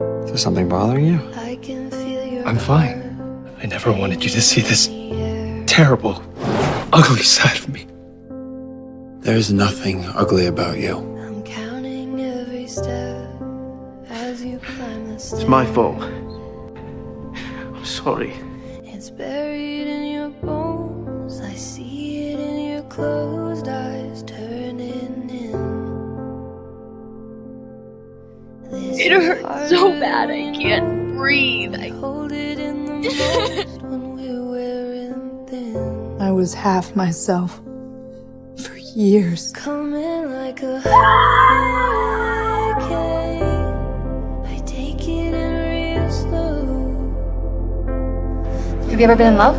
Is there something bothering you? I'm fine. I never wanted you to see this terrible, ugly side of me. There's nothing ugly about you. It's my fault. I'm sorry. It's buried in your bones. I see it in your closed eyes turning in. It hurts so bad I can't breathe. Hold it in the most when we're wearing thin. I was half myself for years. Coming like a hurricane. I take it in real slow. Have you ever been in love?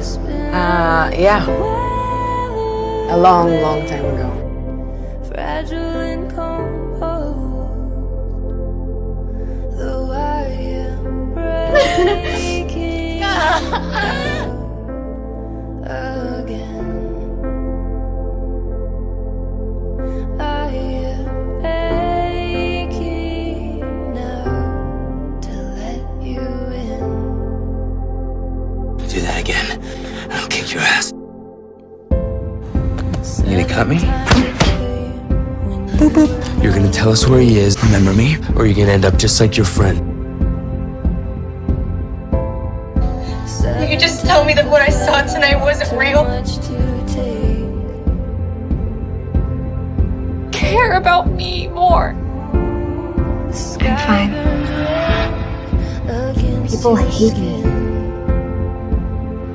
Yeah. A long, long time ago. Fragile and composed. Though I am breaking again. I am aching now to let you in. Do that again, I'll kick your ass. You gonna cut me? Boop, boop. You're gonna tell us where he is, Remember me? or you're gonna end up just like your friend. You could just tell me that what I saw tonight wasn't real. Care about me more. I'm fine. People hate me.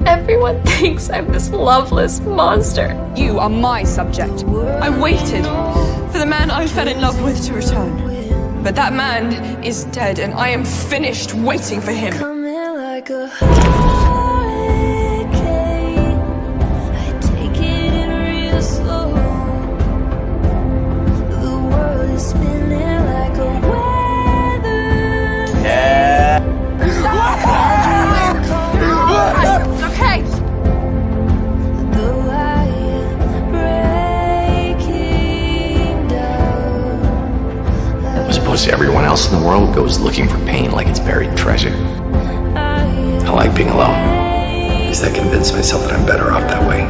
Everyone thinks I'm this loveless monster. You are my subject. I waited for the man I fell in love with to return. But that man is dead, and I am finished waiting for him. Coming like a hurricane. I take it in real slow. The world is spinning like a weather. It's okay. Though I am breaking down. As opposed to everyone else in the world goes looking for pain like it's buried treasure. I like being alone, because I convince myself that I'm better off that way.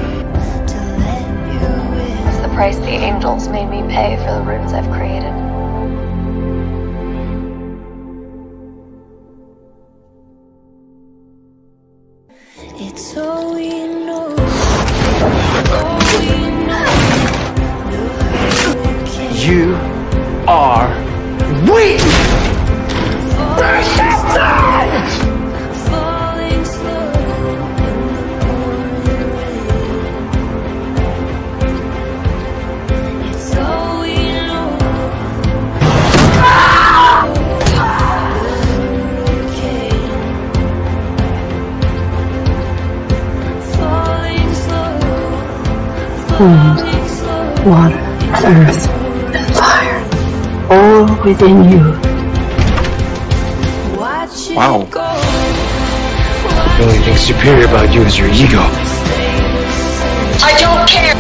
It's the price the angels made me pay for the runes I've created. It's all we know. All we know. You are weak! Falling slow in the pouring rain. It's all we know. Hurricane. Falling slow. Falling slow. Water, earth, and fire. All within you. Watch it Wow. go. The only thing superior about you is your ego. I don't care.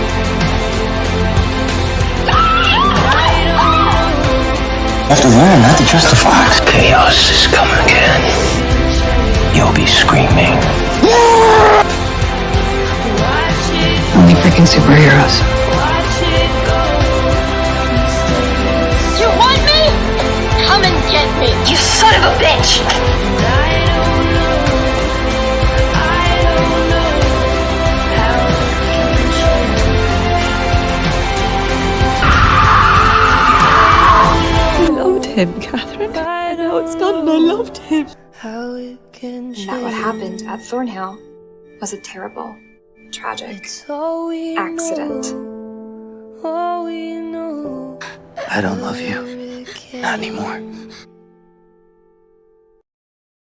You have to learn not to trust the fox. Chaos is coming again. You'll be screaming. Only freaking superheroes. You want me? Come and get me, you son of a bitch! I loved him, Catherine. I know it's done, and I loved him. How it can And that what happened at Thornhill was a terrible, tragic It's all we accident. know. All we know. I don't love you. Not anymore.